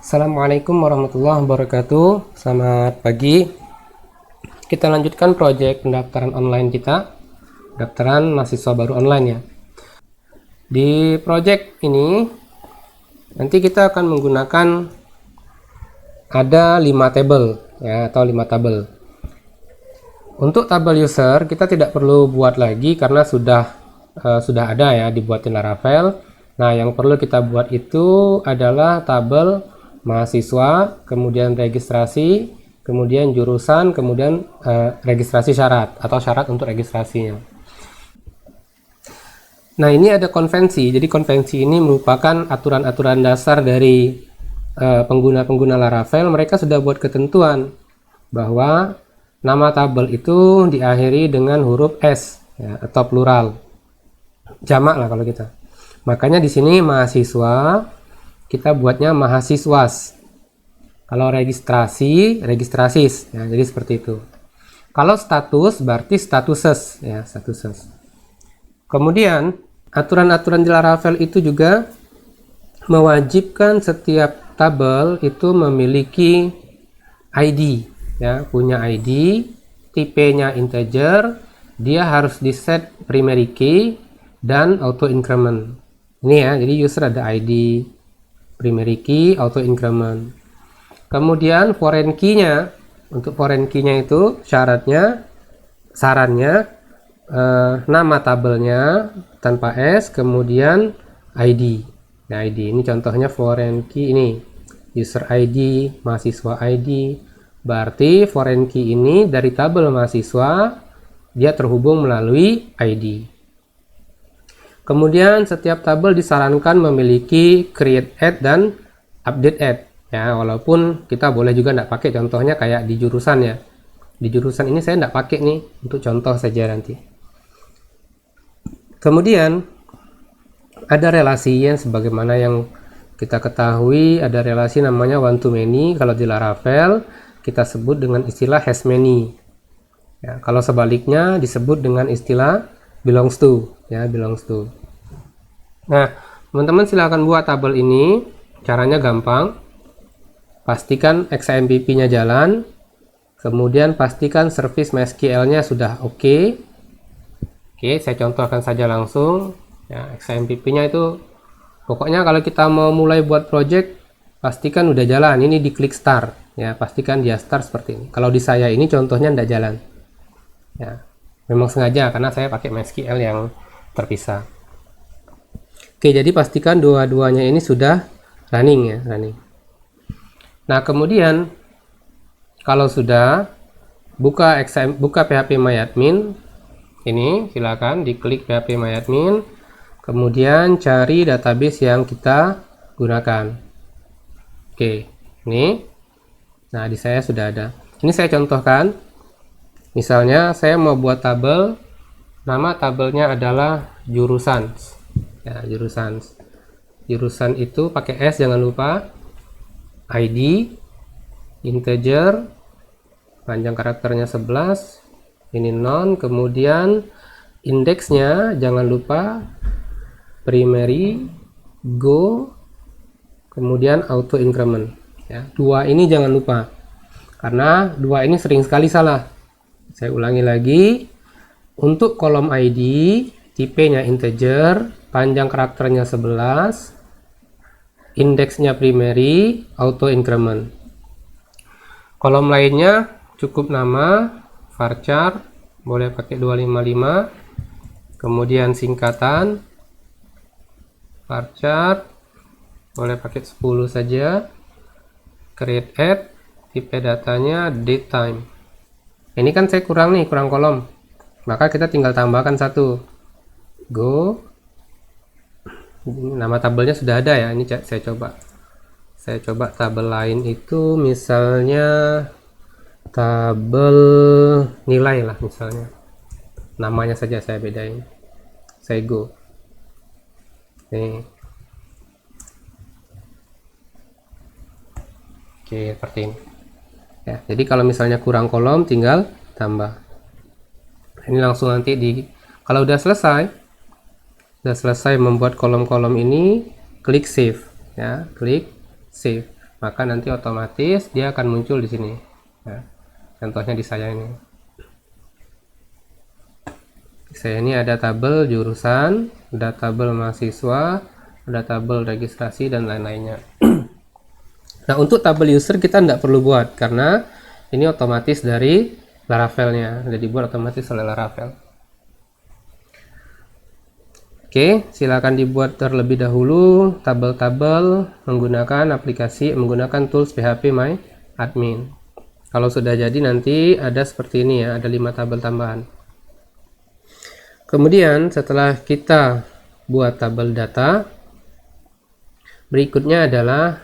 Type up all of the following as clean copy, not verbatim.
Assalamualaikum warahmatullahi wabarakatuh. Selamat pagi. Kita lanjutkan proyek pendaftaran online kita, pendaftaran mahasiswa baru online ya. Di proyek ini nanti kita akan menggunakan ada 5 tabel ya, atau 5 tabel. Untuk tabel user kita tidak perlu buat lagi karena sudah ada ya dibuat di Laravel. Nah, yang perlu kita buat itu adalah tabel mahasiswa, kemudian registrasi, kemudian jurusan, kemudian registrasi syarat atau syarat untuk registrasinya. Nah, ini ada konvensi. Jadi konvensi ini merupakan aturan-aturan dasar dari pengguna-pengguna Laravel. Mereka sudah buat ketentuan bahwa nama tabel itu diakhiri dengan huruf S ya, atau plural. Jamak lah kalau kita. Makanya di sini mahasiswa kita buatnya mahasiswas. Kalau registrasi, registrasis ya, jadi seperti itu. Kalau status berarti statuses ya, statuses. Kemudian aturan-aturan di Laravel itu juga mewajibkan setiap tabel itu memiliki ID ya, punya ID, tipenya integer, dia harus di set primary key dan auto increment. Ini ya, jadi user ada ID, primary key, auto increment. Kemudian foreign key-nya, untuk foreign key-nya itu sarannya nama tabelnya tanpa S, kemudian ID. Nah, ID ini contohnya foreign key ini, user ID, mahasiswa ID. Berarti foreign key ini dari tabel mahasiswa dia terhubung melalui ID. Kemudian setiap tabel disarankan memiliki create add dan update add ya, walaupun kita boleh juga tidak pakai, contohnya kayak di jurusan ya. Di jurusan ini saya tidak pakai nih, untuk contoh saja nanti. Kemudian ada relasi yang sebagaimana yang kita ketahui, ada relasi namanya one to many. Kalau di Laravel kita sebut dengan istilah has many ya, kalau sebaliknya disebut dengan istilah belongs to ya, belongs to. Nah, teman-teman silakan buat tabel ini. Caranya gampang. Pastikan XAMPP-nya jalan. Kemudian pastikan service MySQL-nya sudah oke. Oke, saya contohkan saja langsung. Ya, XAMPP-nya itu pokoknya kalau kita mau mulai buat project pastikan udah jalan. Ini diklik start ya, pastikan dia start seperti ini. Kalau di saya ini contohnya tidak jalan. Ya, memang sengaja karena saya pakai MySQL yang terpisah. Oke, jadi pastikan dua-duanya ini sudah running ya, running. Nah, kemudian kalau sudah buka phpMyAdmin ini, silakan diklik phpMyAdmin, kemudian cari database yang kita gunakan. Oke, ini. Nah, di saya sudah ada. Ini saya contohkan. Misalnya saya mau buat tabel, nama tabelnya adalah jurusan. Ya, jurusan. Jurusan itu pakai S jangan lupa. ID, integer, panjang karakternya 11, ini non, kemudian indeksnya jangan lupa primary, go, kemudian auto increment. Ya, dua ini jangan lupa. Karena dua ini sering sekali salah. Saya ulangi lagi, untuk kolom ID, tipenya integer, panjang karakternya 11, indeksnya primary, auto increment. Kolom lainnya cukup nama, varchar, boleh pakai 255, kemudian singkatan, varchar, boleh pakai 10 saja, create add, tipe datanya datetime. Ini kan saya kurang kolom, maka kita tinggal tambahkan satu, go. Nama tabelnya sudah ada ya, ini saya coba tabel lain itu, misalnya tabel nilai lah, misalnya namanya saja saya bedain, saya go nih. Oke, seperti ini ya. Jadi kalau misalnya kurang kolom tinggal tambah. Ini langsung nanti kalau udah selesai membuat kolom-kolom ini, klik save ya, klik save. maka nanti otomatis dia akan muncul di sini. Nah, contohnya di saya ini. Saya ini ada tabel jurusan, ada tabel mahasiswa, ada tabel registrasi dan lain-lainnya. Nah, untuk tabel user kita tidak perlu buat karena ini otomatis dari Laravel-nya, sudah dibuat otomatis oleh Laravel. Oke, silakan dibuat terlebih dahulu tabel-tabel menggunakan menggunakan tools PHP My Admin. Kalau sudah jadi nanti ada seperti ini ya, ada 5 tabel tambahan. Kemudian setelah kita buat tabel data, berikutnya adalah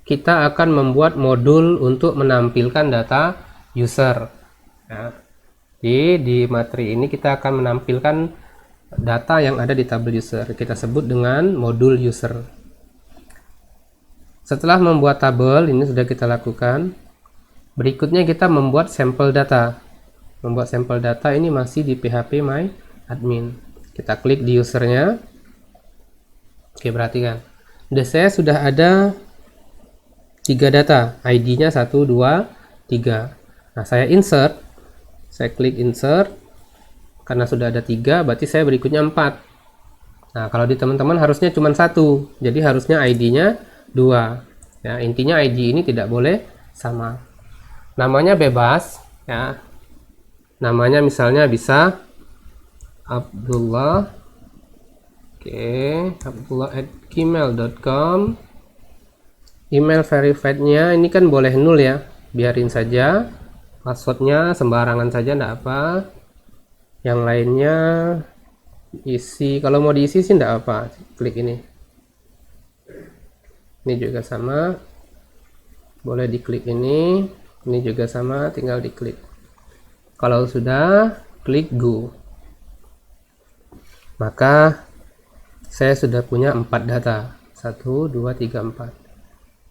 kita akan membuat modul untuk menampilkan data user. Ya. Jadi di materi ini kita akan menampilkan data yang ada di tabel user. Kita sebut dengan modul user. Setelah membuat tabel, ini sudah kita lakukan. Berikutnya kita membuat sampel data. Membuat sampel data ini masih di PHP My Admin. Kita klik di usernya. Oke, perhatikan. Saya sudah ada 3 data, ID-nya 1, 2, 3. Nah, saya insert. Saya klik insert. Karena sudah ada 3, berarti saya berikutnya 4. Nah, kalau di teman-teman harusnya cuma 1. Jadi harusnya ID-nya 2. Ya, intinya ID ini tidak boleh sama. Namanya bebas, ya. Namanya misalnya bisa Abdullah. Oke, abdullah@gmail.com. Email verified-nya ini kan boleh 0 ya. Biarin saja. Password-nya sembarangan saja, enggak apa. Yang lainnya isi, kalau mau diisi sih enggak apa. Klik ini. Ini juga sama. Boleh diklik ini. Ini juga sama, tinggal diklik. Kalau sudah, klik go. Maka saya sudah punya 4 data. 1, 2, 3, 4.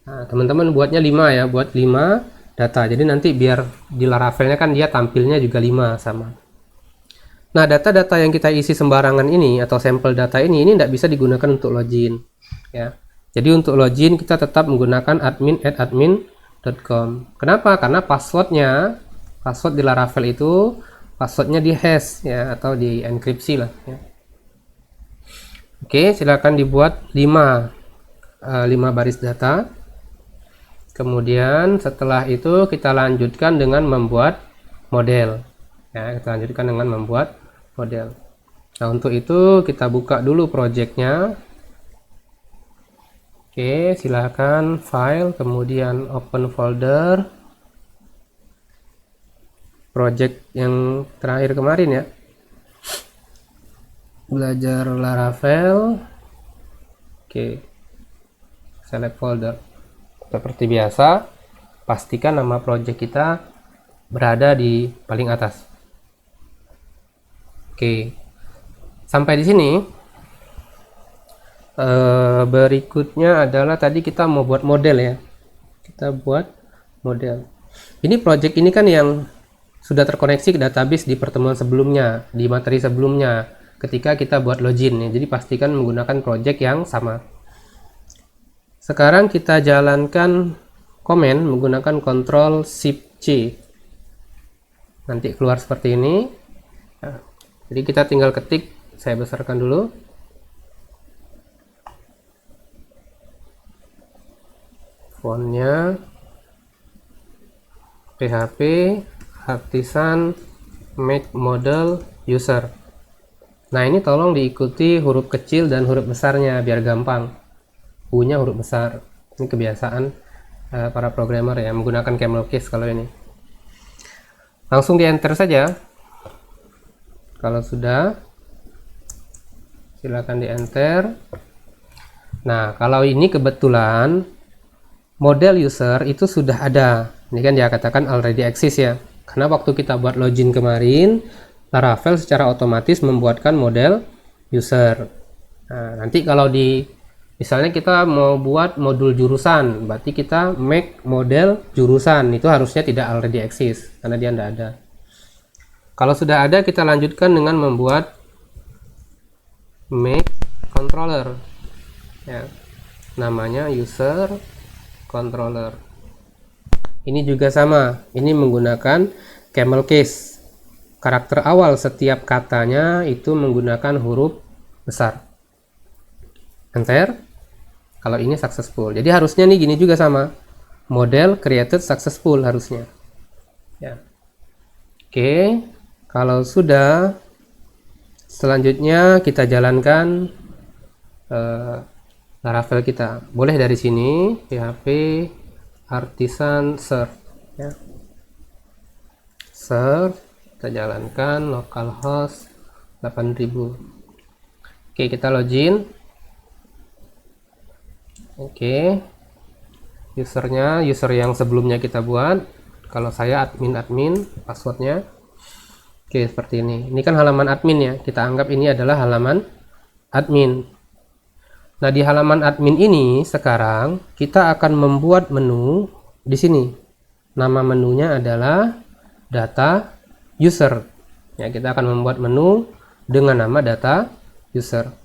Nah, teman-teman buatnya 5 ya, buat 5 data. Jadi nanti biar di Laravelnya kan dia tampilnya juga 5 sama. Nah, data-data yang kita isi sembarangan ini atau sampel data ini tidak bisa digunakan untuk login. Ya. Jadi untuk login kita tetap menggunakan admin@admin.com. Kenapa? Karena password di Laravel itu passwordnya di hash ya, atau di enkripsi lah ya. Oke, silakan dibuat 5 baris data. Kemudian setelah itu kita lanjutkan dengan membuat model. Ya, kita lanjutkan dengan membuat model. Nah, untuk itu kita buka dulu projectnya. Oke, silakan file, kemudian open folder. Project yang terakhir kemarin ya. Belajar Laravel. Oke. Select folder. Seperti biasa, pastikan nama project kita berada di paling atas. Oke. Sampai di sini. Berikutnya adalah tadi kita mau buat model ya. Kita buat model. Ini project ini kan yang sudah terkoneksi ke database di pertemuan sebelumnya, di materi sebelumnya, ketika kita buat login ya. Jadi pastikan menggunakan project yang sama. Sekarang kita jalankan komen menggunakan Ctrl Shift C. Nanti keluar seperti ini. Nah, jadi kita tinggal ketik, saya besarkan dulu. Fontnya PHP Artisan Make Model User. Nah, ini tolong diikuti huruf kecil dan huruf besarnya biar gampang. U-nya huruf besar. Ini kebiasaan para programmer ya, menggunakan camel case kalau ini. Langsung di enter saja. Kalau sudah, silakan di enter. Nah, kalau ini kebetulan model user itu sudah ada. Ini kan dia katakan already exist ya. Karena waktu kita buat login kemarin, Laravel secara otomatis membuatkan model user. Nah, nanti kalau misalnya kita mau buat modul jurusan, berarti kita make model jurusan. Itu harusnya tidak already exist, karena dia tidak ada. Kalau sudah ada, kita lanjutkan dengan membuat make controller. Ya. Namanya user controller. Ini juga sama, ini menggunakan camel case. Karakter awal setiap katanya itu menggunakan huruf besar. Enter. Kalau ini successful. Jadi harusnya nih gini juga sama. Model created successful harusnya. Ya. Oke, kalau sudah, selanjutnya kita jalankan Laravel kita. Boleh dari sini PHP artisan serve ya. Serve kita jalankan localhost 8000. Oke, kita login. Oke, usernya user yang sebelumnya kita buat. Kalau saya admin passwordnya. Oke, seperti ini. Ini kan halaman admin ya, kita anggap ini adalah halaman admin. Nah, di halaman admin ini sekarang kita akan membuat menu di sini. Nama menunya adalah data user. Ya, kita akan membuat menu dengan nama data user.